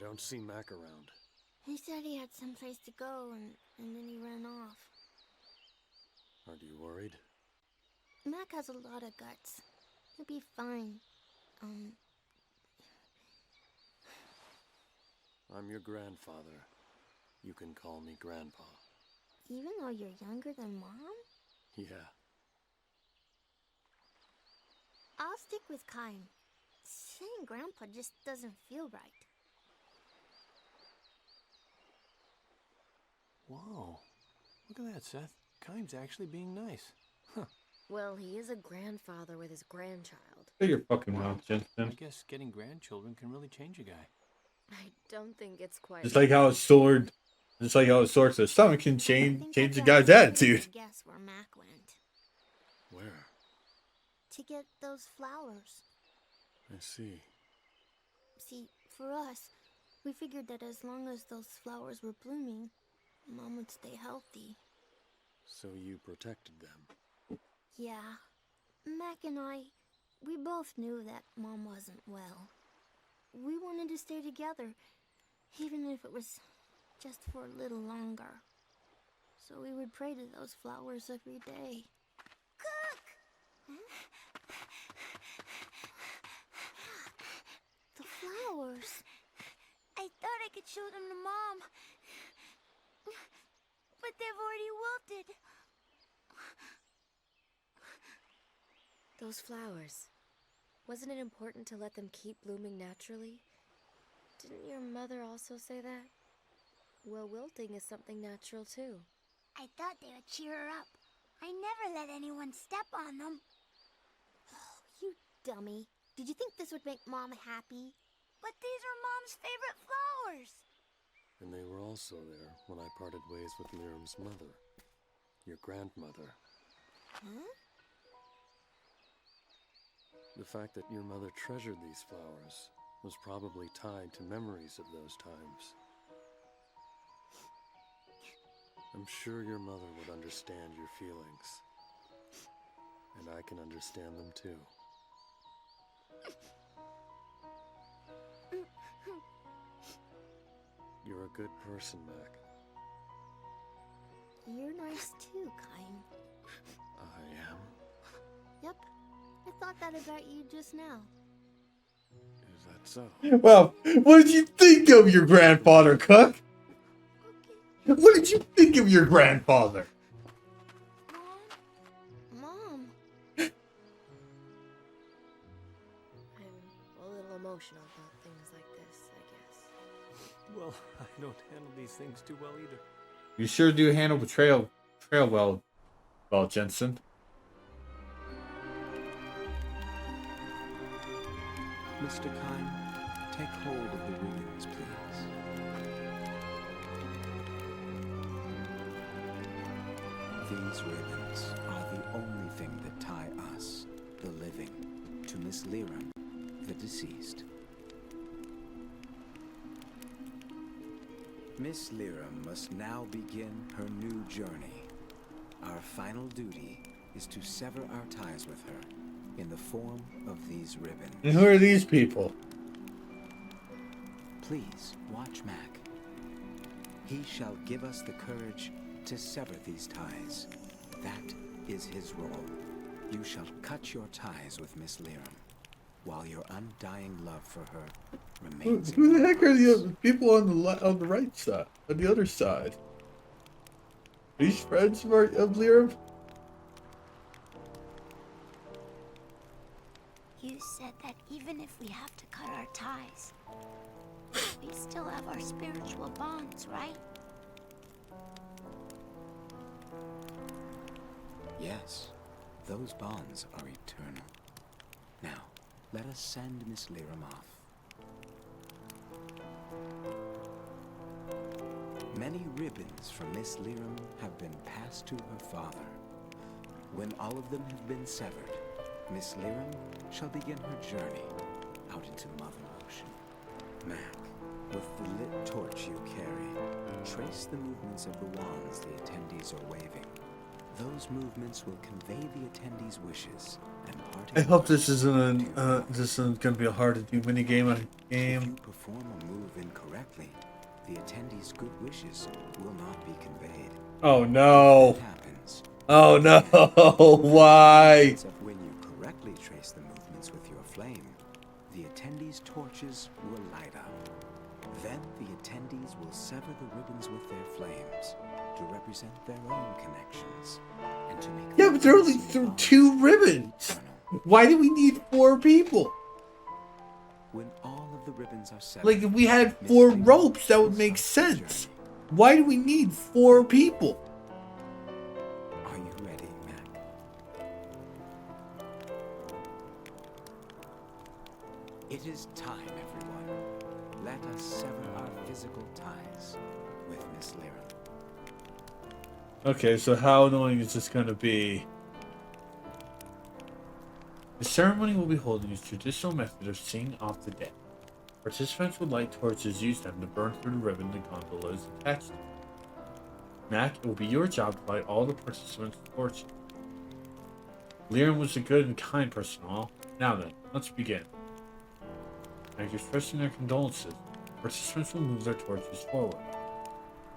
don't see Mac around. He said he had someplace to go, and then he ran off. Are you worried? Mac has a lot of guts. He'll be fine. I'm your grandfather. You can call me Grandpa. Even though you're younger than Mom? Yeah. I'll stick with Kaim. Saying Grandpa just doesn't feel right. Whoa. Look at that, Seth. Kaim's actually being nice. Huh. Well, he is a grandfather with his grandchild. Shut your fucking mouth, Jensen. I guess getting grandchildren can really change a guy. I don't think it's quite. Just like how a sword to stomach can change a guy's attitude. Guess where Mac went. Where? To get those flowers. I see. See, for us, we figured that as long as those flowers were blooming, Mom would stay healthy. So you protected them? Yeah. Mac and I, we both knew that Mom wasn't well. We wanted to stay together, even if it was just for a little longer. So we would pray to those flowers every day. Cook! The flowers. I thought I could show them to Mom. But they've already wilted. Those flowers. Wasn't it important to let them keep blooming naturally? Didn't your mother also say that? Well, wilting is something natural too. I thought they would cheer her up. I never let anyone step on them. Oh, you dummy. Did you think this would make Mom happy? But these are Mom's favorite flowers. And they were also there when I parted ways with Miriam's mother. Your grandmother. Huh? The fact that your mother treasured these flowers was probably tied to memories of those times. I'm sure your mother would understand your feelings. And I can understand them too. You're a good person, Mac. You're nice too, Kaim. I am? Yep. I thought that about you just now. Is that so? Well, what did you think of your grandfather, Cook? Okay. What did you think of your grandfather? Mom? I'm a little emotional about things like this, I guess. Well, I don't handle these things too well either. You sure do handle betrayal well, Jensen. Mr. Kaim, take hold of the ribbons, please. These ribbons are the only thing that tie us, the living, to Miss Liram, the deceased. Miss Liram must now begin her new journey. Our final duty is to sever our ties with her in the form of these ribbons. And who are these people? Please watch Mac. He shall give us the courage to sever these ties. That is his role. You shall cut your ties with Miss Liram, while your undying love for her remains. Who the heck are the other people on the right side, on the other side? Are these friends of Liram? You said that even if we have to cut our ties, we still have our spiritual bonds, right? Yes, those bonds are eternal. Now, let us send Miss Liram off. Many ribbons from Miss Liram have been passed to her father. When all of them have been severed, Miss Liram shall begin her journey out into Mother Ocean. Mac, with the lit torch you carry, trace the movements of the wands the attendees are waving. Those movements will convey the attendees' wishes and parting I hope this words isn't to your mother. this isn't gonna be a hard to do mini game on If you game. perform a move incorrectly, the attendees' good wishes will not be conveyed. Oh If no! that happens, Oh no! Why? except when you correctly trace the movements with your flame, the attendees' torches will light up. Then the attendees will sever the ribbons with their flames to represent their own connections and to make Yeah, the but there are only Odyssey of two ribbons. eternal. Why do we need 4 people? When all of the ribbons are severed, Like, if we had Miss 4 Lyra ropes, that will would make start the sense. journey. Why do we need 4 people? Are you ready, Mac? It is time, everyone. Let us sever our physical ties with Miss Lyra. Okay, so how annoying is this gonna be? The ceremony will be holding a traditional method of seeing off the dead. Participants would light torches, use them to burn through the ribbon the gondola is attached to. Mac, it will be your job to light all the participants' torches. Liam was a good and kind person, all. Now then, let's begin. After expressing their condolences, participants will move their torches forward.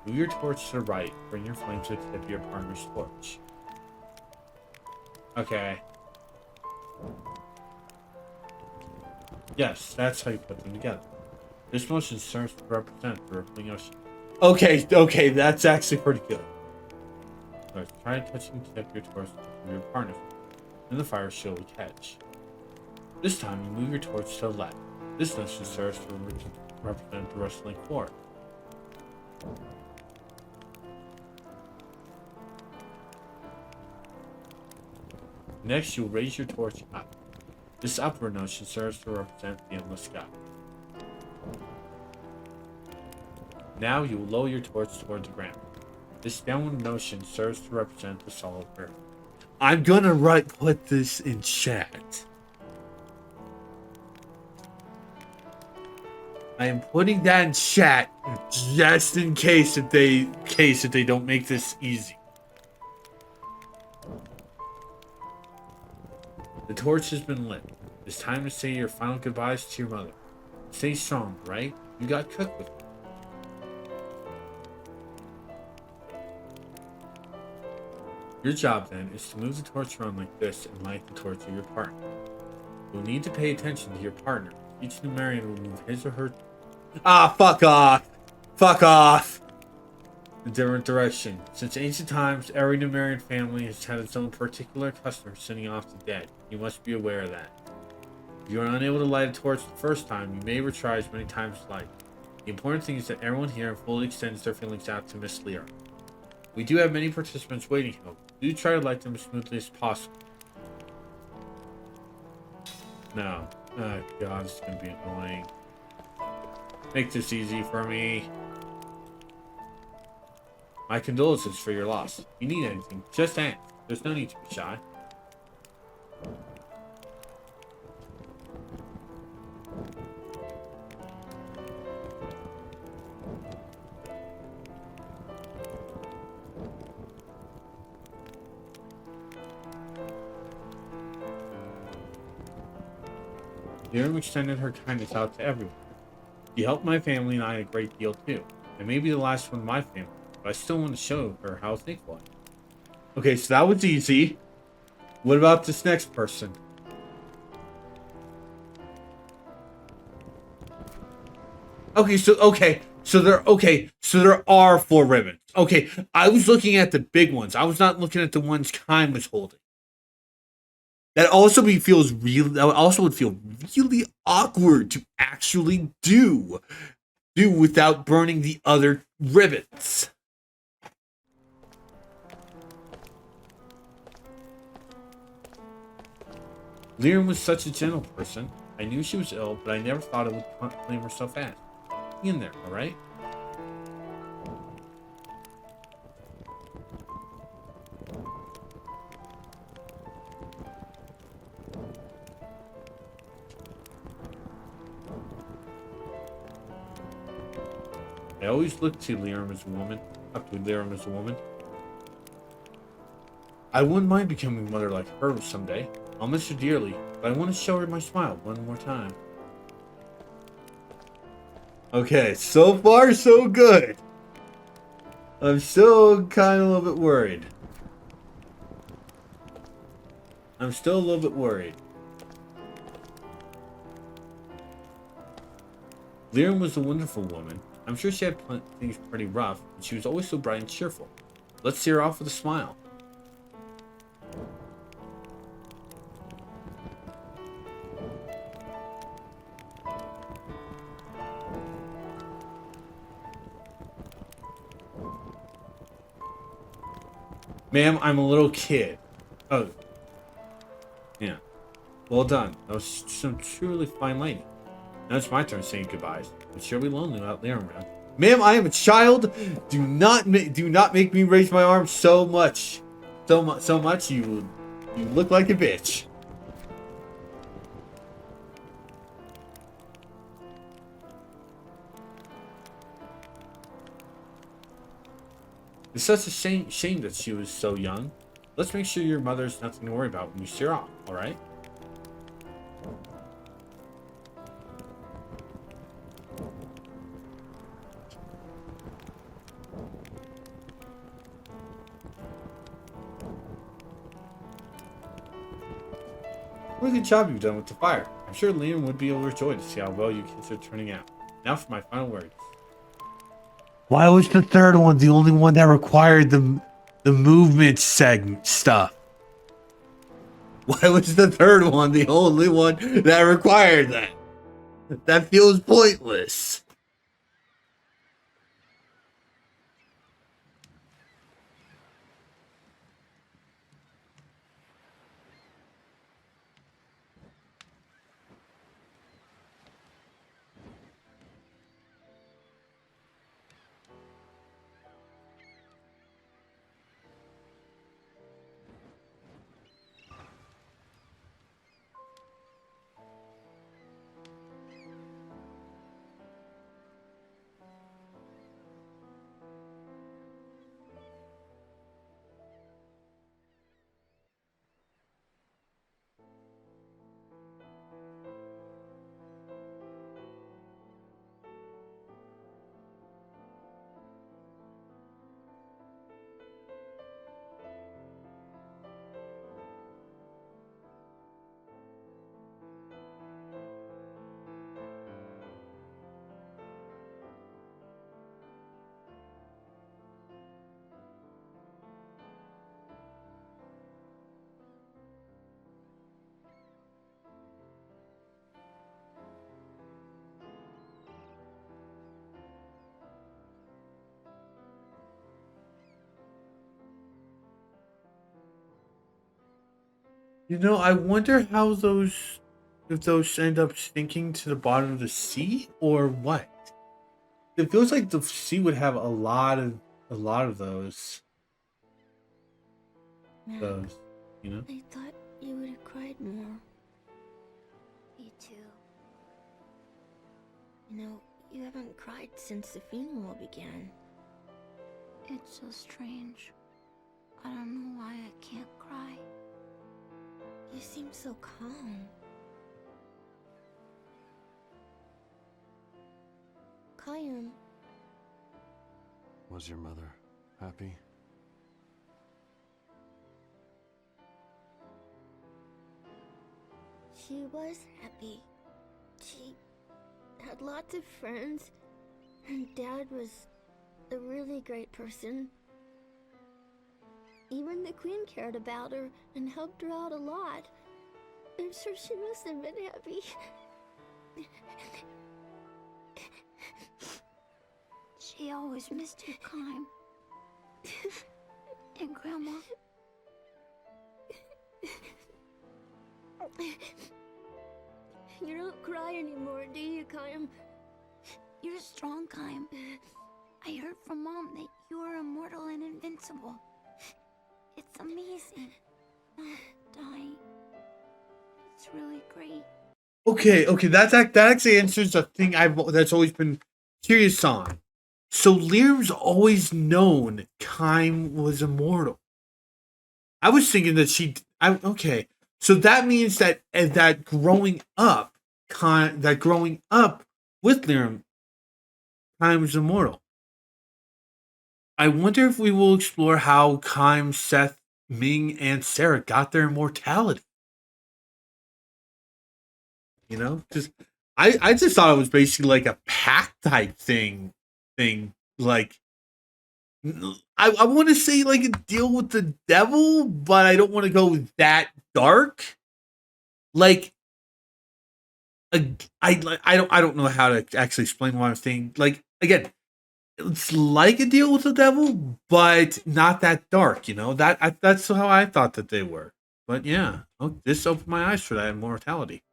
Move your torch to the right, bring your flame to the tip of your partner's torch. Okay. Yes, that's how you put them together. This motion serves to represent the rippling ocean. Okay, that's actually pretty good. Alright, try touching the tip of your torch to your partner, and the fire shield will catch. This time, you move your torch to the left. This motion serves to represent the rustling cord. Next, you'll raise your torch up. This upward motion serves to represent the endless sky. Now you will lower your torch toward the ground. This downward motion serves to represent the solid earth. I'm gonna put this in chat. I am putting that in chat just in case if they don't make this easy. The torch has been lit. It's time to say your final goodbyes to your mother. Stay strong, right? You got cooked with. Your job then is to move the torch around like this and light the torch of your partner. You'll need to pay attention to your partner. Each Numerian will move his or her. Ah, fuck off! Fuck off! A different direction. Since ancient times, every Numerian family has had its own particular custom for sending off the dead. You must be aware of that. If you are unable to light a torch the first time, you may retry as many times as like. The important thing is that everyone here fully extends their feelings out to Miss Lyra. We do have many participants waiting here. Do try to light them as smoothly as possible. No. Oh god, this is gonna be annoying. Make this easy for me. My condolences for your loss. If you need anything, just ask. There's no need to be shy. Miriam extended her kindness out to everyone. She helped my family and I a great deal too. I may be the last one in my family, but I still want to show her how thankful I am. Okay, so that was easy. What about this next person? So there are 4 ribbons. Okay, I was looking at the big ones. I was not looking at the ones Kime was holding. That also would feel really awkward to actually do without burning the other ribbons. Lyra was such a gentle person. I knew she was ill, but I never thought it would claim herself as. Hang in there, alright? I always looked to Lyra as a woman, up to Lyra as a woman. I wouldn't mind becoming a mother like her someday. I'll miss her dearly, but I want to show her my smile one more time. Okay, so far so good. I'm still kind of a little bit worried. I'm still a little bit worried. Lyra was a wonderful woman. I'm sure she had things pretty rough, but she was always so bright and cheerful. Let's see her off with a smile. Ma'am, I'm a little kid. Oh. Yeah. Well done. That was some truly fine lady. Now it's my turn saying goodbyes. But sure be lonely without Lyra around. Ma'am, I am a child. Do not make me raise my arms so much. So much you look like a bitch. It's such a shame that she was so young. Let's make sure your mother's nothing to worry about when you see her off, alright? What a good job you've done with the fire. I'm sure Liam would be overjoyed to see how well you kids are turning out. Now for my final words. Why was the third one the only one that required the movement segment stuff? Why was the third one the only one that required that? That feels pointless. You know, I wonder how if those end up sinking to the bottom of the sea or what. It feels like the sea would have a lot of those, Man, you know. I thought you would have cried more. Me too. You know, you haven't cried since the funeral began. It's so strange. I don't know why I can't cry. You seem so calm. Kayum. Was your mother happy? She was happy. She had lots of friends, and Dad was a really great person. Even the Queen cared about her and helped her out a lot. I'm sure she must have been happy. She always missed you, Kaim. And Grandma. You don't cry anymore, do you, Kayum? You're strong, Kaim. I heard from Mom that you are immortal and invincible. It's amazing. Not dying. It's really great. Okay, that actually answers a thing that's always been curious on. So Liam's always known Kaim was immortal. I was thinking that okay. So that means that growing up, with Liam, Kaim is immortal. I wonder if we will explore how Kaim, Seth, Ming, and Sarah got their immortality. You know, just I just thought it was basically like a pack type thing. Like I want to say like a deal with the devil, but I don't want to go that dark. Like I don't know how to actually explain what I'm saying. Like again, it's like a deal with the devil, but not that dark. You know that's how I thought that they were. But yeah, this opened my eyes for that immortality.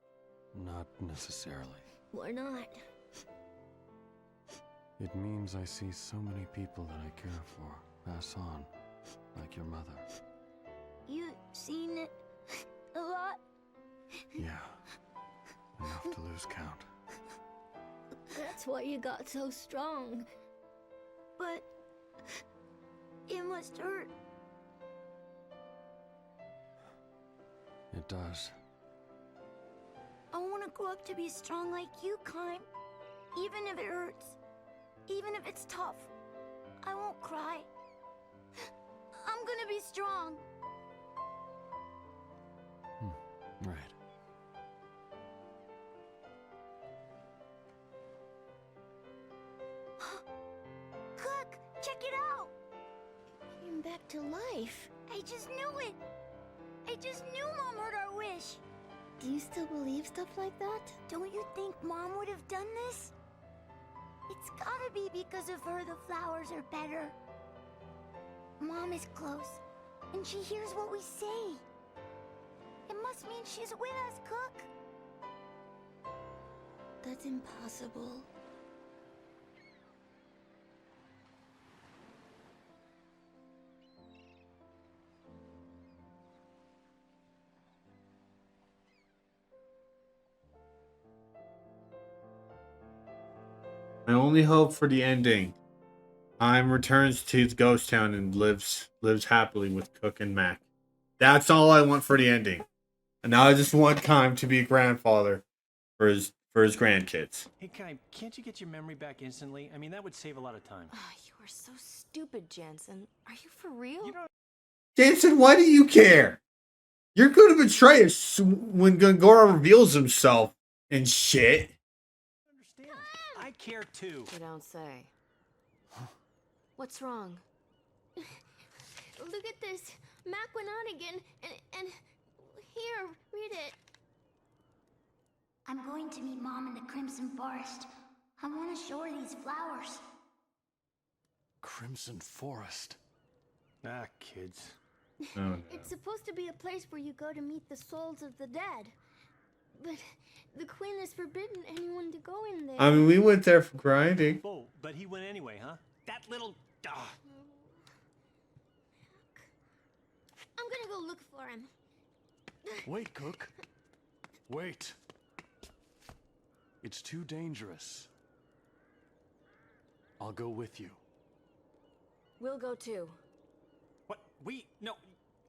Not necessarily. Why not? It means I see so many people that I care for pass on, like your mother. You seen it a lot? Yeah, enough to lose count. That's why you got so strong. But it must hurt. It does. I want to grow up to be strong like you, Kaim. Even if it hurts. Even if it's tough. I won't cry. I'm gonna be strong. Right. Look! Check it out! Came back to life. I just knew it! I just knew Mom heard our wish! Do you still believe stuff like that? Don't you think Mom would have done this? It's gotta be because of her the flowers are better. Mom is close, and she hears what we say. It must mean she's with us, Cook. That's impossible. My only hope for the ending. Kaim returns to his ghost town and lives happily with Cook and Mac. That's all I want for the ending. And now I just want Kaim to be a grandfather for his grandkids. Hey, Kai, can't you get your memory back instantly? I mean, that would save a lot of time. You are so stupid, Jansen. Are you for real? You don't Jansen, why do you care? You're going to betray us when Gongora reveals himself and shit. understand. I care too. You don't say. What's wrong? Look at this. Mac went out again, and here, read it. I'm going to meet Mom in the Crimson Forest. I want to show her these flowers. Crimson Forest. Ah, kids. Oh, no. It's supposed to be a place where you go to meet the souls of the dead. But the Queen has forbidden anyone to go in there. I mean, we went there for grinding. Oh, but he went anyway, huh? That little... I'm gonna go look for him. Wait, Cook. Wait. It's too dangerous. I'll go with you. We'll go too. What? We? No.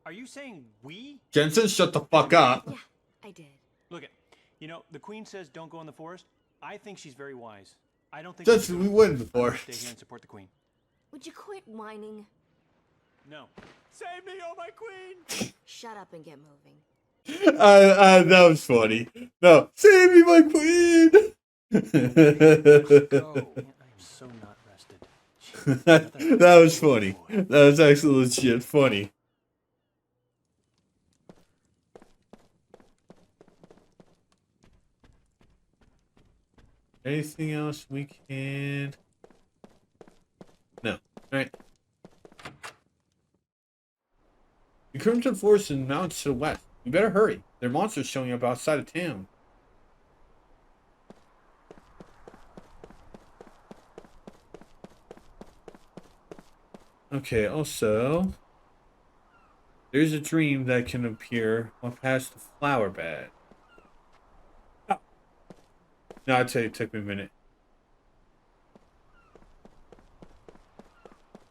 Are you saying we? Jensen, shut the fuck up. Yeah, I did. Look, you know, the Queen says don't go in the forest. I think she's very wise. I don't think... Jensen, we went in the I'm gonna forest. stay here and support the Queen. Would you quit whining? No. Save me, oh my Queen! Shut up and get moving. That was funny. No, save me, my queen. Go. I am so not rested. That was funny. That was actually legit funny. Anything else we can? No. All right. The Crimson Forest is in the mountains to the west. We better hurry. There are monsters showing up outside of town. Okay, also, there's a dream that can appear while past the flower bed. Oh. No, I'd say it took me a minute.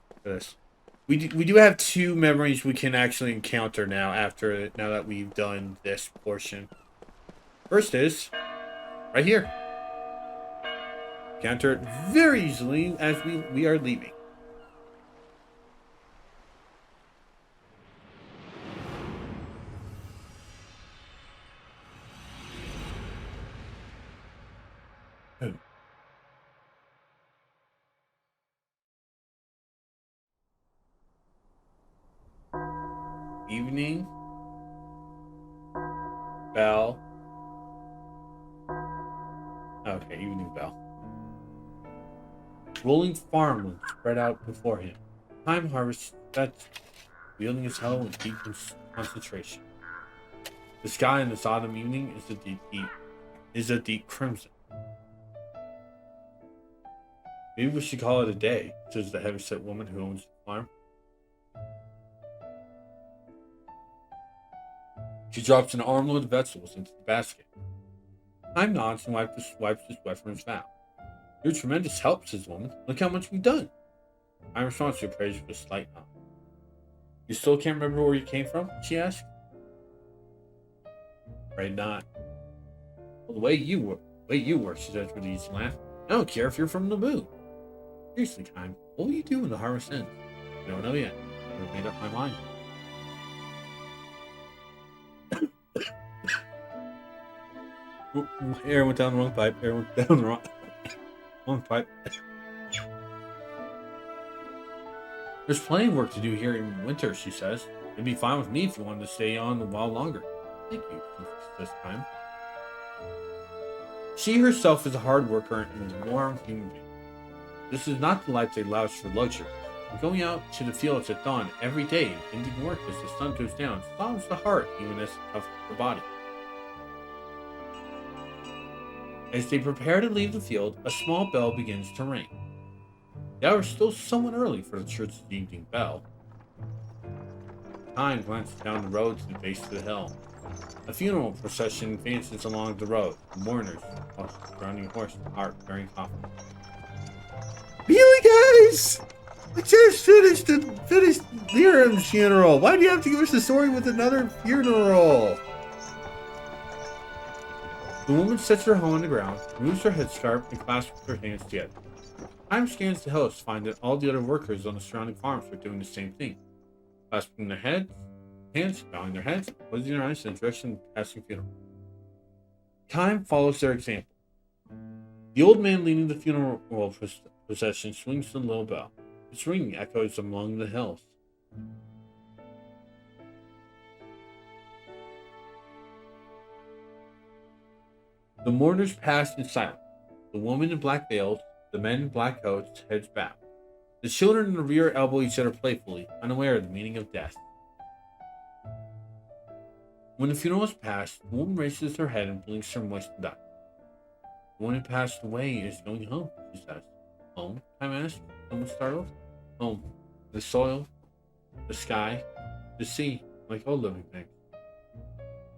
Look at this. We do have 2 memories we can actually encounter now now that we've done this portion. First is right here. Encounter it very easily as we are leaving. Oh. Evening. Bell. Okay, evening bell. Rolling farmland spread out before him. Time harvest that's wielding his hoe in deep concentration. The sky in this autumn evening is a deep crimson. Maybe we should call it a day, says the heavyset woman who owns the farm. She drops an armload of vegetables into the basket. Time nods and wipes his sweat from his vow. You're a tremendous help, says the woman. Look how much we've done. I responds to your praise with a slight nod. You still can't remember where you came from? She asked. Right not. Well, the way you work, she says with an easy laugh. I don't care if you're from the moon. Seriously, Time, what will you do when the harvest ends? I don't know yet. I've made up my mind. Air went down the wrong pipe. Air went down the wrong pipe. There's plenty of work to do here in winter, she says. It'd be fine with me if you wanted to stay on a while longer. Thank you, this time. She herself is a hard worker and a warm human being. This is not the life they lavish for luxury. Going out to the fields at dawn every day and ending work as the sun goes down softens the heart even as it toughens the body. As they prepare to leave the field, a small bell begins to ring. The hour is still somewhat early for the church's evening bell. Time glances down the road to the base of the hill. A funeral procession advances along the road. The mourners, surrounding a horse and cart bearing coffin. Really, guys? I just finished Lyram's funeral. Why do you have to give us a story with another funeral? The woman sets her hoe on the ground, removes her headscarf, and clasps her hands together. Time scans the hills to find that all the other workers on the surrounding farms are doing the same thing. Clasping their hands, bowing their heads, closing their eyes in the direction of the passing funeral. Time follows their example. The old man leading the funeral procession swings the little bell. Its ringing echoes among the hills. The mourners pass in silence. The woman in black veils, the men in black coats, heads bowed. The children in the rear elbow each other playfully, unaware of the meaning of death. When the funeral is past, the woman raises her head and blinks her moistened eyes. The one who passed away is going home, she says. Home? Time asks, somewhat startled. Home. The soil, the sky, the sea, like all living things.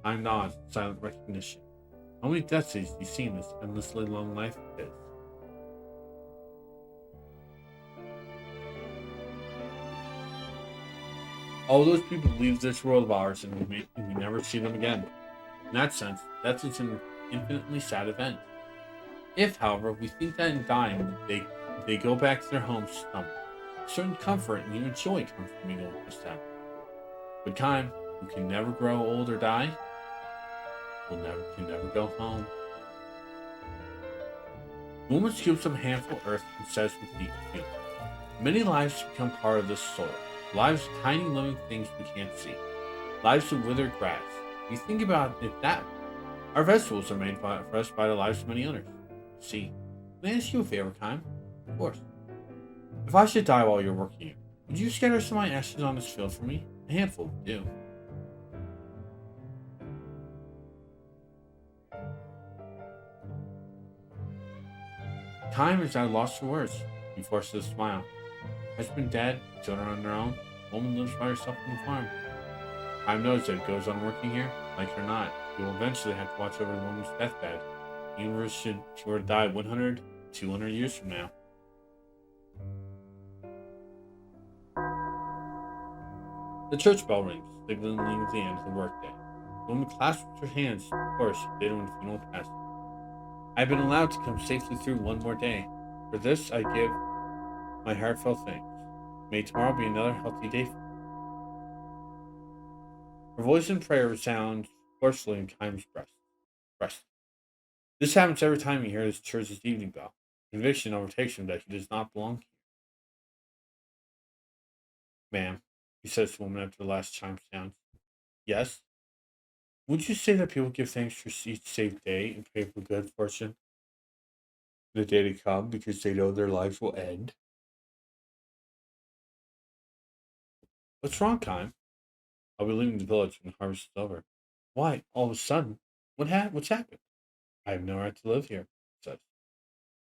Time nods in silent recognition. How many deaths do you see in this endlessly long life of his? All those people leave this world of ours and we never see them again. In that sense, death is an infinitely sad event. If, however, we think that in dying, they go back to their homes somewhere, a certain comfort and even joy come from being old with them. But Time, who can never grow old or die, can never go home. The woman scoops up a handful of earth and says with deep feeling, many lives become part of this soil. Lives of tiny living things we can't see. Lives of withered grass. If you think about it that way, our vegetables are made for us by the lives of many others. See, can I ask you a favor, Time? Of course. If I should die while you're working here, would you scatter some of my ashes on this field for me? A handful would do. Time is at a loss for words. He forces a smile. Husband dead, children on their own, woman lives by herself on the farm. Time knows that it goes on working here, like it or not. He will eventually have to watch over the woman's deathbed. The universe should she were to die 100, 200 years from now. The church bell rings, signaling the end of the workday. The woman clasps her hands, of course, they don't funeral passing. I've been allowed to come safely through one more day. For this, I give my heartfelt thanks. May tomorrow be another healthy day for you. Her voice in prayer resounds forcefully in Kime's breast. This happens every time he hears the church's evening bell. Conviction overtakes him that he does not belong here. Ma'am, he says to the woman after the last chime sounds. Yes? Would you say that people give thanks for each safe day and pray for good fortune in the day to come because they know their lives will end? What's wrong, Kime? I'll be leaving the village when the harvest is over. Why, all of a sudden? What's happened? I have no right to live here, he says.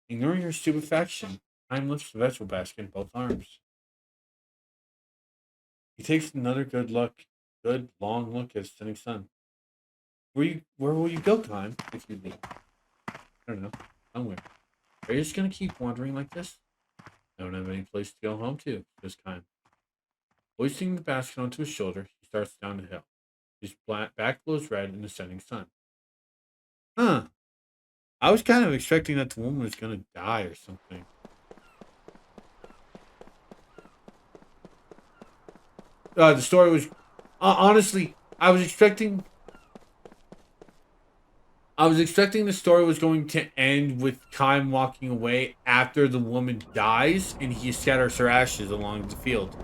Ignoring her stupefaction, Kime lifts the vegetable basket in both arms. He takes another good long look at the setting sun. Where will you go, Kime, if you leave? I don't know. Somewhere. Are you just gonna keep wandering like this? I don't have any place to go home to, says Kime. Hoisting the basket onto his shoulder, he starts down the hill. His back glows red in the setting sun. Huh. I was kind of expecting that the woman was gonna die or something. The story was... honestly, I was expecting the story was going to end with Kime walking away after the woman dies and he scatters her ashes along the field.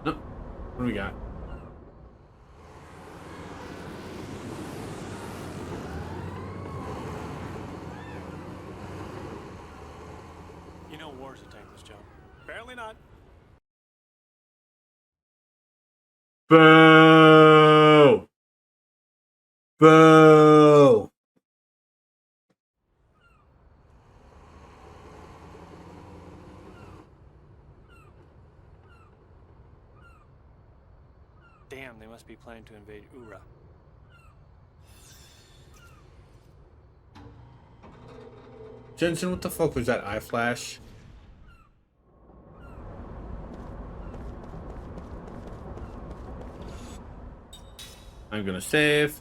No. What do we got? You know war's a thankless job. Apparently not. Boo! Boo! Damn, they must be planning to invade Ura. Jensen, what the fuck was that eye flash? I'm gonna save.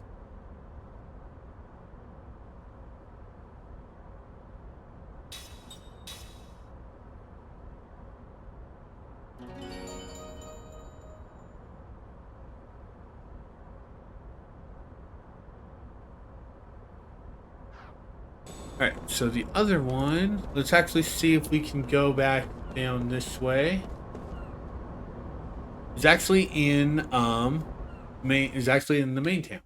Alright, so the other one, let's actually see if we can go back down this way. It's actually in the main town.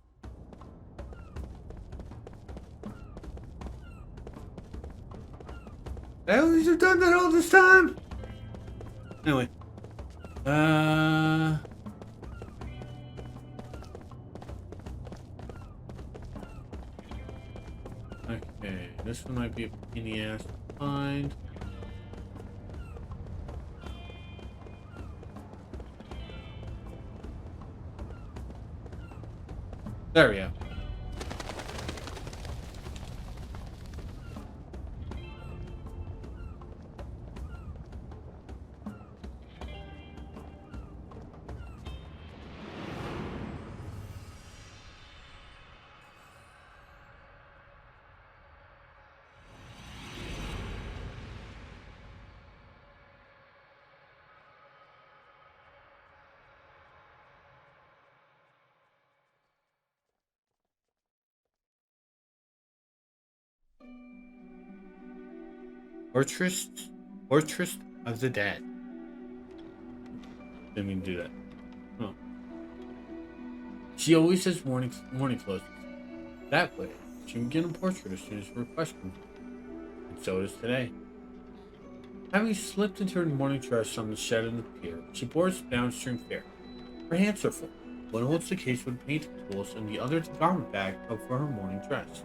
I always have done that all this time. Anyway. Okay, this one might be a pain in the ass to find. There we go. Fortress of the Dead. Didn't mean to do that. Oh. She always has morning clothes. That way, she can get a portrait as soon as her request comes. And so it is today. Having slipped into her morning dress on the shed in the pier, she boards the downstream fare. Her hands are full. One holds the case with painting tools and the other the garment bag for her morning dress.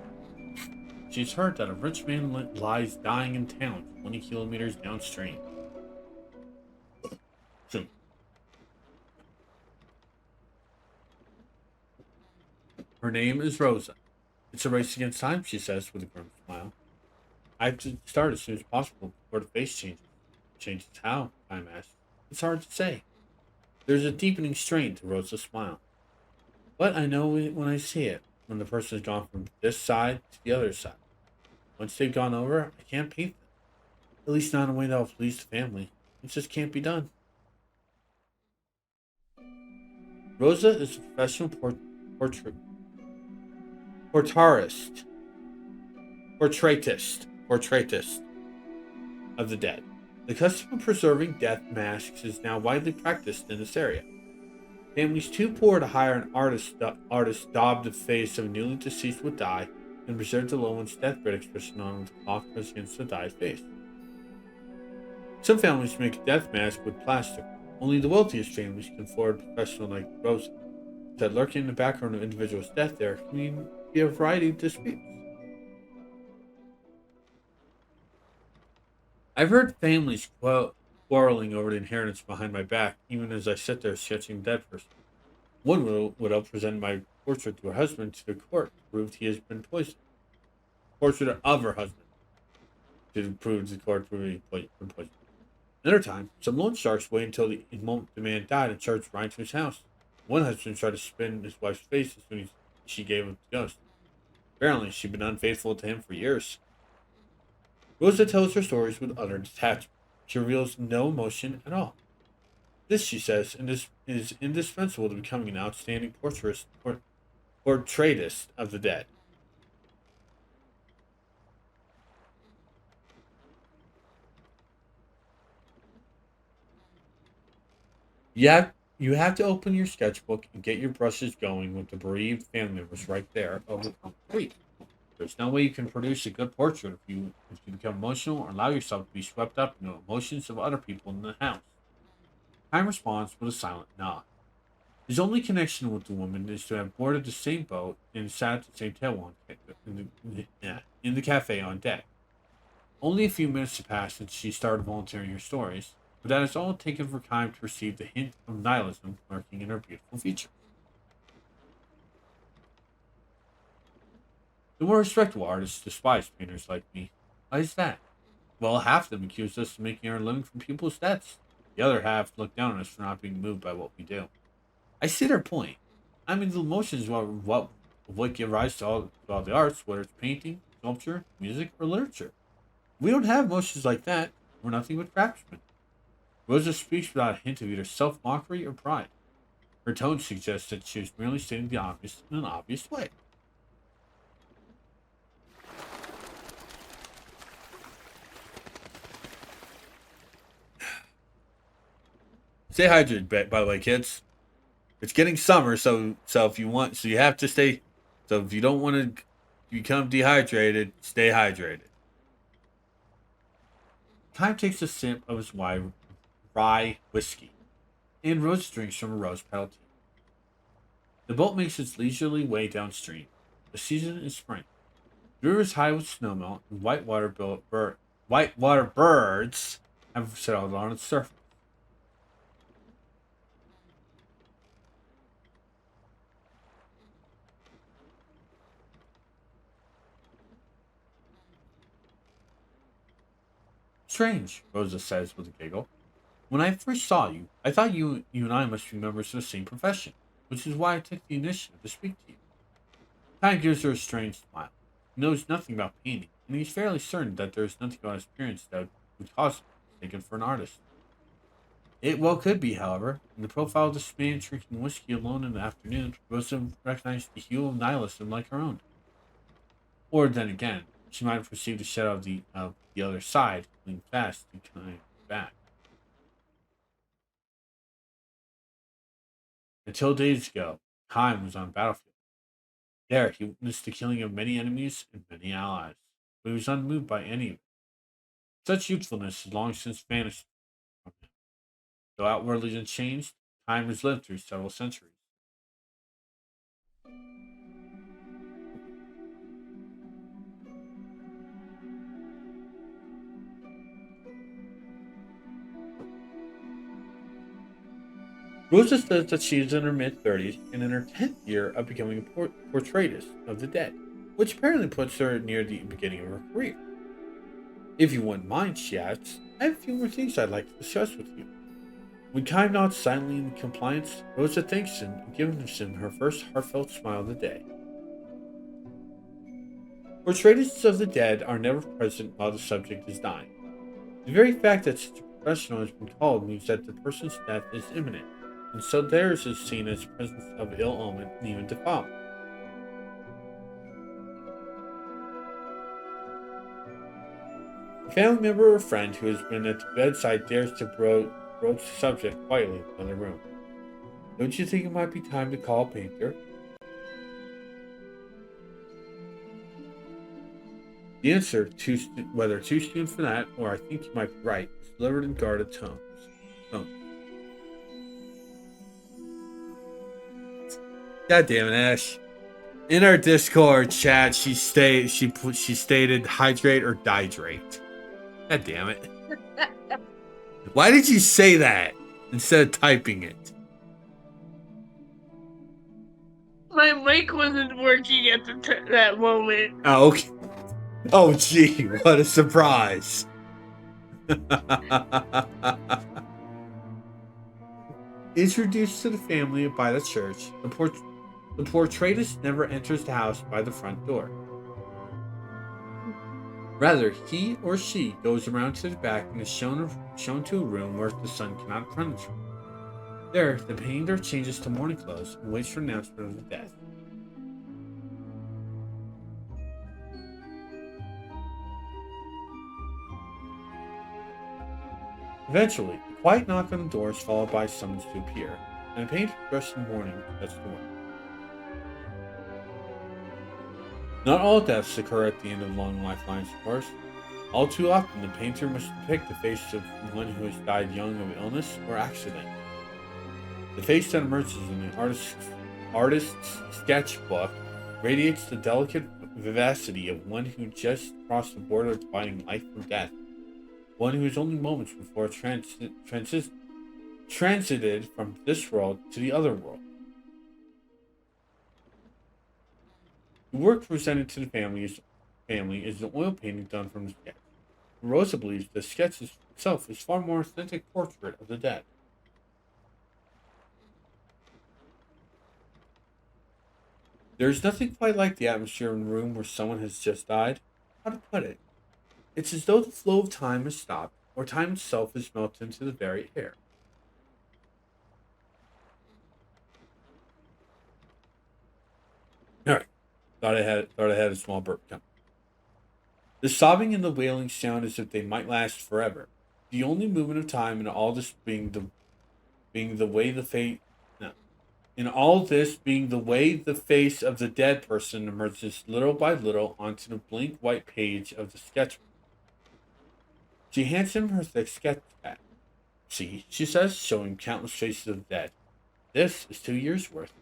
She's heard that a rich man lies dying in town 20 kilometers downstream. Soon. Her name is Rosa. It's a race against time, she says with a grim smile. I have to start as soon as possible before the face changes. Changes how? Time asks. It's hard to say. There's a deepening strain to Rosa's smile. But I know when I see it, when the person has gone from this side to the other side. Once they've gone over, I can't paint them. At least not in a way that will please the family. It just can't be done. Rosa is a professional portraitist of the dead. The custom of preserving death masks is now widely practiced in this area. Families too poor to hire an artist daub the face of a newly deceased with dye and preserve the low one's deathbed expression on with a cloth pressed against the dyed face. Some families make a death mask with plaster. Only the wealthiest families can afford a professional like Rosa. That lurking in the background of an individual's death there can be a variety of disputes. I've heard families quarreling over the inheritance behind my back, even as I sit there sketching a dead person. One widow presented my portrait to her husband to the court to prove he has been poisoned. Portrait of her husband to prove to the court he has been poisoned. Another time, some loan sharks waited until the moment the man died and charged right to his house. One husband tried to spin his wife's face as soon as she gave him the ghost. Apparently, she'd been unfaithful to him for years. Rosa tells her stories with utter detachment. She reveals no emotion at all. This, she says, is indispensable to becoming an outstanding portraitist of the dead. You have to open your sketchbook and get your brushes going with the bereaved family members right there over complete. There's no way you can produce a good portrait if you become emotional or allow yourself to be swept up in the emotions of other people in the house. Time responds with a silent nod. His only connection with the woman is to have boarded the same boat and sat at the same table in the cafe on deck. Only a few minutes had passed since she started volunteering her stories, but that is all taken for time to perceive the hint of nihilism lurking in her beautiful features. The more respectable artists despise painters like me. Why is that? Well, half of them accuse us of making our living from people's debts. The other half look down on us for not being moved by what we do. I see their point. I mean, the emotions are what give rise to all the arts, whether it's painting, sculpture, music, or literature. We don't have emotions like that. We're nothing but craftsmen. Rosa speaks without a hint of either self-mockery or pride. Her tone suggests that she is merely stating the obvious in an obvious way. Stay hydrated, by the way, kids. It's getting summer, so if you want, so you have to stay. So if you don't want to become dehydrated, stay hydrated. Time takes a sip of his rye whiskey, and Rose drinks from a rose petal tea. The boat makes its leisurely way downstream. The season is spring. The river is high with snowmelt, and whitewater birds have settled on its surface. Strange, Rosa says with a giggle. When I first saw you, I thought you and I must be members of the same profession, which is why I took the initiative to speak to you. Time gives her a strange smile. He knows nothing about painting, and he's fairly certain that there is nothing about his appearance that would cause him to be taken for an artist. It well could be, however. In the profile of this man drinking whiskey alone in the afternoon, Rosa recognized the hue of nihilism like her own. Or then again, she might have perceived the shadow of the other side, leaning fast and coming back. Until days ago, Haim was on the battlefield. There, he witnessed the killing of many enemies and many allies, but he was unmoved by any of it. Such youthfulness has long since vanished from him. Though outwardly unchanged, Haim has lived through several centuries. Rosa says that she is in her mid-30s and in her 10th year of becoming a portraitist of the dead, which apparently puts her near the beginning of her career. If you wouldn't mind, she asks, I have a few more things I'd like to discuss with you. When Kai nods silently in compliance, Rosa thanks him and gives him her first heartfelt smile of the day. Portraits of the dead are never present while the subject is dying. The very fact that such a professional has been called means that the person's death is imminent, and so theirs is seen as presence of ill omen and even defilement. A family member or friend who has been at the bedside dares to broach the subject quietly in another room. Don't you think it might be time to call a painter? The answer, whether too soon for that, or I think you might be right, is delivered in guarded tones. God damn it, Ash. In our Discord chat, she stated hydrate or dihydrate. God damn it. Why did you say that instead of typing it? My mic wasn't working at that moment. Oh, okay. Oh, gee, what a surprise. Introduced to the family by the church, the portraitist never enters the house by the front door. Rather, he or she goes around to the back and is shown to a room where the sun cannot penetrate. There, the painter changes to morning clothes and waits for announcement of the death. Eventually, a quiet knock on the door is followed by a summons to appear, and a painter dressed in mourning shuts the door. Not all deaths occur at the end of long lifelines, of course. All too often, the painter must depict the face of one who has died young of illness or accident. The face that emerges in the artist's sketchbook radiates the delicate vivacity of one who just crossed the border dividing life from death, one who is only moments before transited from this world to the other world. The work presented to the family is an oil painting done from the sketch. Rosa believes the sketch itself is far more authentic portrait of the dead. There is nothing quite like the atmosphere in a room where someone has just died. How to put it? It's as though the flow of time has stopped, or time itself is melted into the very air. Alright. Thought I had a small burp coming. The sobbing and the wailing sound as if they might last forever. The only movement of time in all this being the way the fate no. In all this being the way the face of the dead person emerges little by little onto the blank white page of the sketchbook. She hands him her thick sketch pad. See, she says, showing countless faces of the dead. This is 2 years' worth.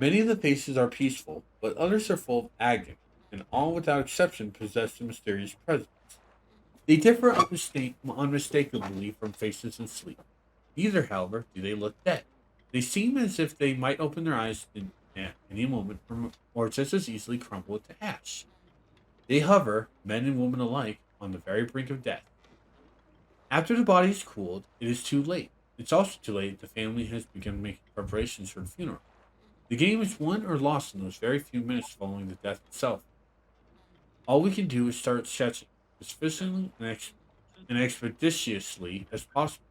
Many of the faces are peaceful, but others are full of agony, and all without exception possess a mysterious presence. They differ unmistakably from faces in sleep. Neither, however, do they look dead. They seem as if they might open their eyes at any moment or just as easily crumble to ash. They hover, men and women alike, on the very brink of death. After the body is cooled, it is too late. It's also too late the family has begun making preparations for the funeral. The game is won or lost in those very few minutes following the death itself. All we can do is start sketching as efficiently and expeditiously as possible.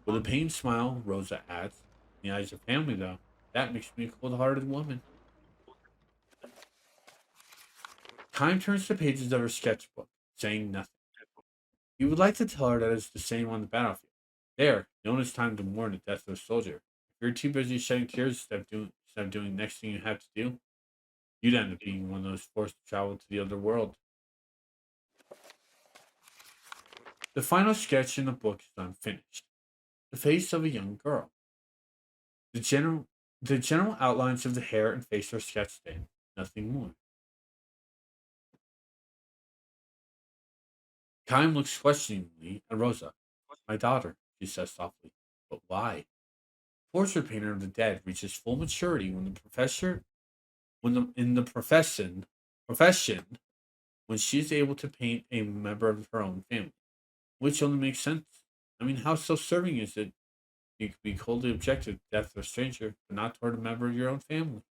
With a pained smile, Rosa adds, in the eyes of family, though, that makes me a cold-hearted woman. Time turns the pages of her sketchbook, saying nothing. You would like to tell her that it's the same on the battlefield. There, no one has time to mourn the death of a soldier. If you're too busy shedding tears instead of doing the next thing you have to do, you'd end up being one of those forced to travel to the other world. The final sketch in the book is unfinished. The face of a young girl. The general outlines of the hair and face are sketched in, nothing more. Kime looks questioningly at Rosa. My daughter, she says softly. But why? Portrait painter of the dead reaches full maturity when in the profession when she is able to paint a member of her own family, which only makes sense. I mean, how self-serving is it? You could be coldly objective to the death of a stranger, but not toward a member of your own family.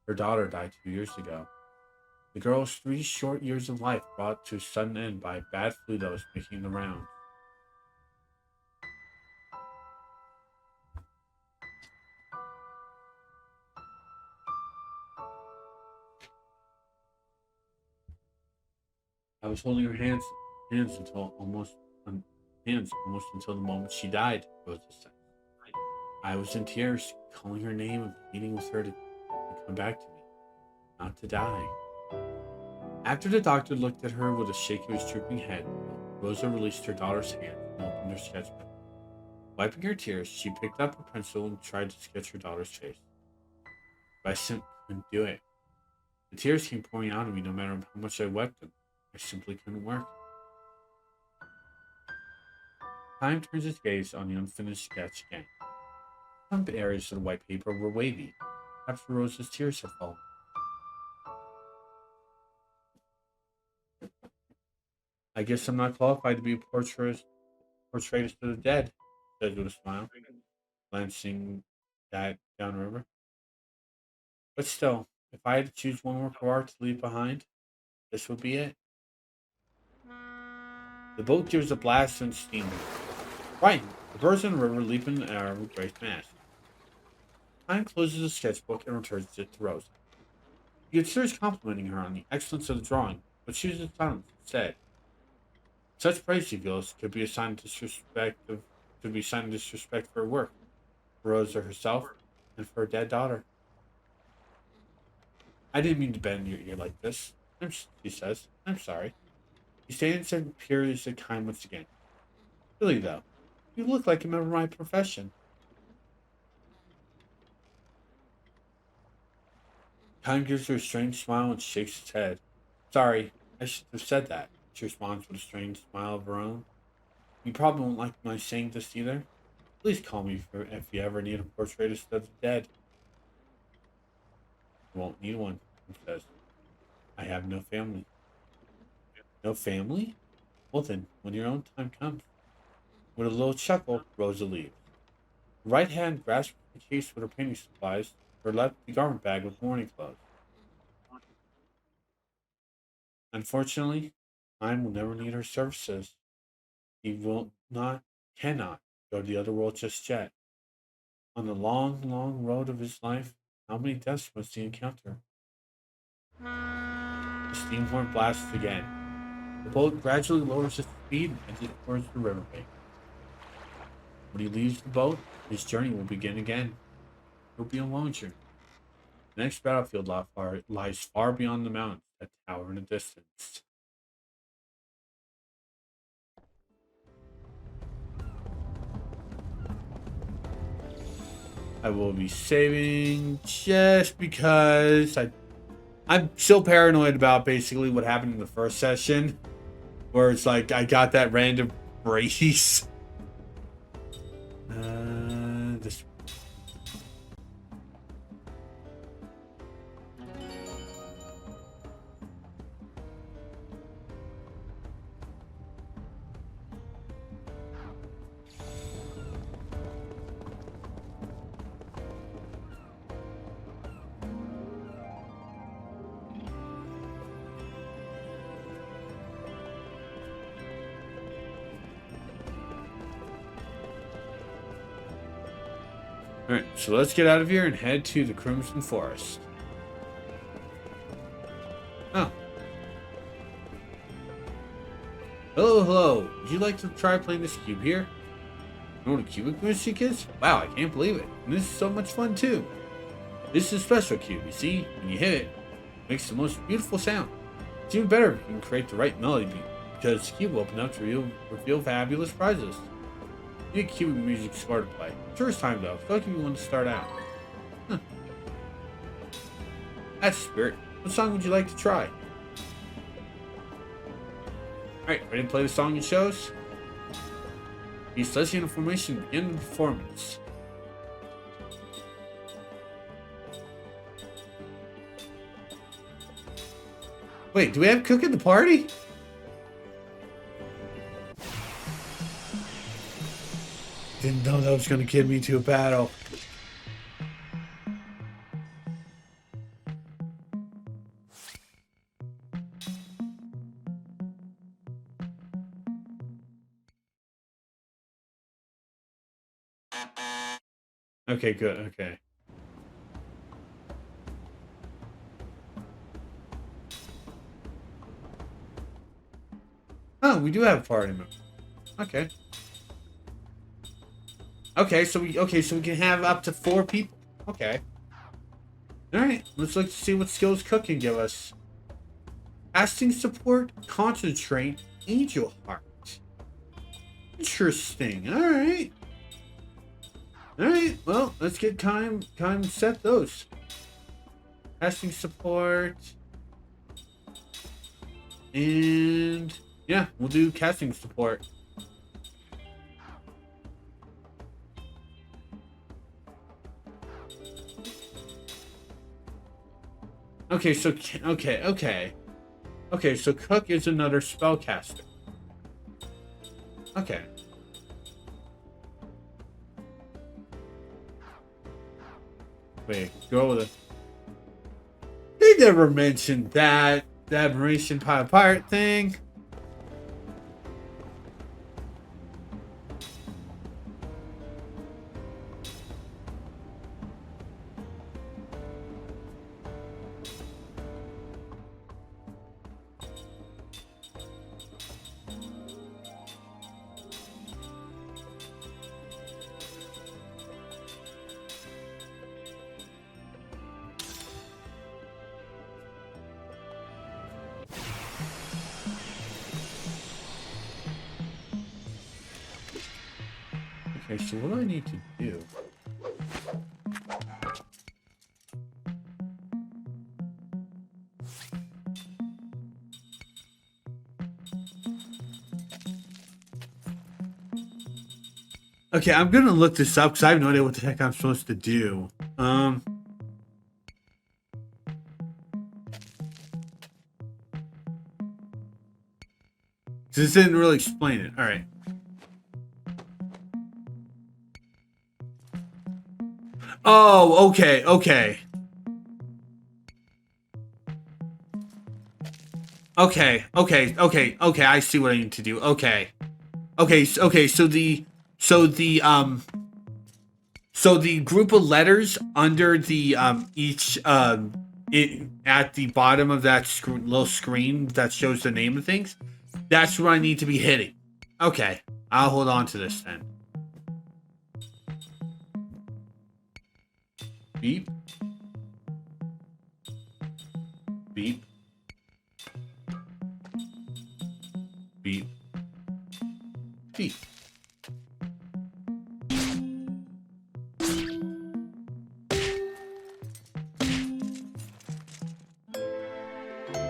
Her daughter died 2 years ago. The girl's 3 short years of life brought to a sudden end by a bad flu that was making the rounds. I was holding her hands until almost hands almost until the moment she died, Rosa said. I was in tears, calling her name and pleading with her to come back to me, not to die. After the doctor looked at her with a shake of his drooping head, Rosa released her daughter's hand and opened her sketchbook. Wiping her tears, she picked up a pencil and tried to sketch her daughter's face. But I simply couldn't do it. The tears came pouring out of me no matter how much I wiped them. I simply couldn't work. Time turns its gaze on the unfinished sketch again. Some areas of the white paper were wavy. Perhaps Rosa's tears had fallen. I guess I'm not qualified to be a portraitist of the dead, she said with a smile, glancing downriver. But still, if I had to choose one work of art to leave behind, this would be it. The boat gives a blast and steam. Frightened, the birds in the river leap in the air with great mass. Time closes the sketchbook and returns it to Rosa. He considers complimenting her on the excellence of the drawing, but chooses silence instead. Such praise, he feels, could be a sign of disrespect for her work, for Rosa herself, and for her dead daughter. I didn't mean to bend your ear like this, she says. I'm sorry. He stands and peers at Kine once again. Really, though, you look like a member of my profession. Kine gives her a strange smile and shakes his head. Sorry, I should have said that. She responds with a strange smile of her own. You probably won't like my saying this either. Please call me if you ever need a portraitist of the dead. You won't need one, he says. I have no family. No family? Well then, when your own time comes. With a little chuckle, Rosa leaves. Her right hand grasps the case with her painting supplies, her left the garment bag with mourning clothes. Unfortunately, Time will never need her services. He cannot go to the other world just yet. On the long, long road of his life, how many deaths must he encounter? The steam horn blasts again. The boat gradually lowers its speed and edges towards the riverbank. When he leaves the boat, his journey will begin again. It will be a long journey. The next battlefield lies far beyond the mountains that tower in the distance. I will be saving just because I'm so paranoid about basically what happened in the first session, where it's like I got that random brace. This. Alright, so let's get out of here and head to the Crimson Forest. Oh. Hello. Would you like to try playing this cube here? You know what a cubic music is? Wow, I can't believe it. And this is so much fun too. This is a special cube, you see? When you hit it, it makes the most beautiful sound. It's even better if you can create the right melody beat, because the cube will open up to reveal fabulous prizes. You get cubic music score to play. First time though, so I'll give you one to start out. Huh. That's spirit. What song would you like to try? Alright, ready to play the song it shows? The associated information begin the performance. Wait, do we have Cook at the party? Didn't know that was gonna get me to a battle. Okay, good, okay. Oh, we do have a party member. Okay. Okay, so we can have up to 4 people. Okay. Alright, let's look to see what skills Cook can give us. Casting support, concentrate, angel heart. Interesting. Alright. Alright, well, let's get time set those. Casting support. And yeah, we'll do casting support. Okay, so okay, so Cook is another spellcaster. Okay. Wait, go with it. They never mentioned that admiration pirate thing. Okay, so what do I need to do? Okay, I'm gonna look this up because I have no idea what the heck I'm supposed to do. This didn't really explain it. All right. Oh, okay, okay. Okay, I see what I need to do. Okay, so the group of letters under the each at the bottom of that little screen that shows the name of things, that's what I need to be hitting. Okay, I'll hold on to this then. Beep. Beep. Beep. Beep.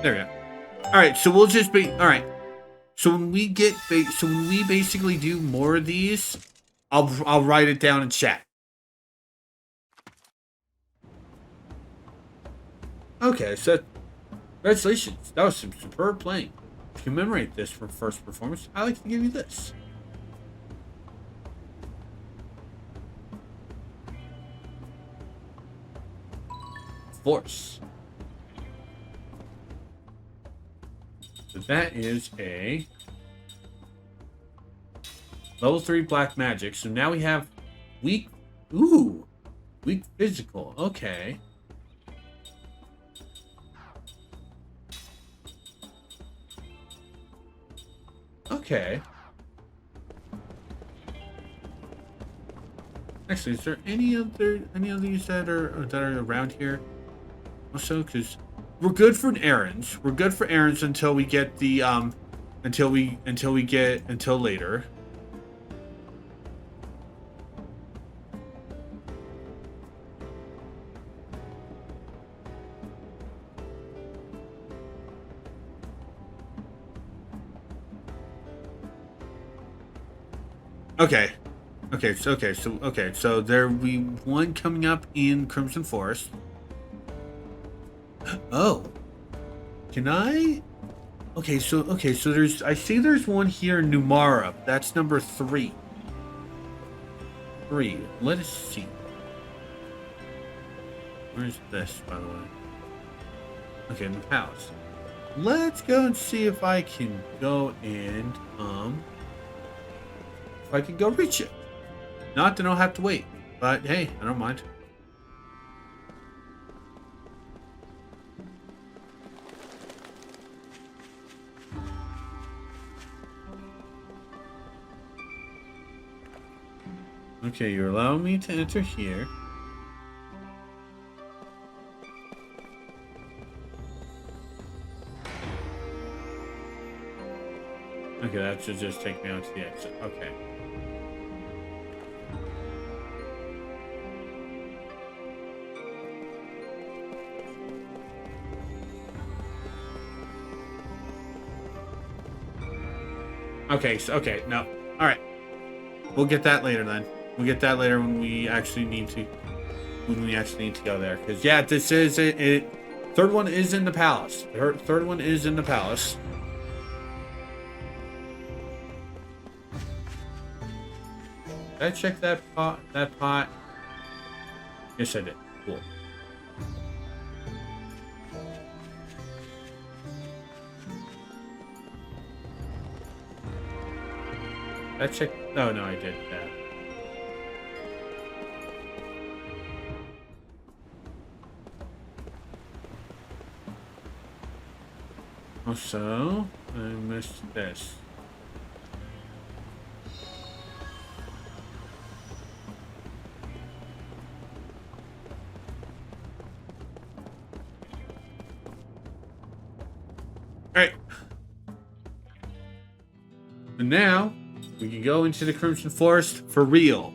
There we go. All right, so we'll just be all right. So when we basically do more of these, I'll write it down in chat. Okay, so congratulations. That was some superb playing. To commemorate this from first performance, I'd like to give you this. Force. So that is a level 3 black magic. So now we have weak. Ooh, weak physical. Okay. Okay. Actually, is there any of these that are around here? Also, because we're good for errands. We're good for errands until we get the until later. Okay. So there will be one coming up in Crimson Forest. Oh. Can I? Okay, so there's I see there's one here in Numara. That's number 3. 3. Let us see. Where's this, by the way? Okay, in the palace. Let's go and see if I can go and if I can go reach it. Not that I'll have to wait, but hey, I don't mind. Okay, you're allowing me to enter here. Okay, that should just take me out to the exit. Okay. Okay, no. Alright. We'll get that later then. We'll get that later when we actually need to go there. Because yeah, this is it. Third one is in the palace. Third one is in the palace. Did I check that pot? Yes, I did. Cool. I checked. Oh no, I did. Yeah. Also, I missed this. Alright. And now, we can go into the Crimson Forest for real.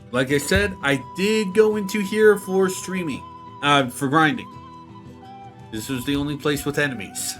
Like I said, I did go into here for streaming. For grinding. This was the only place with enemies.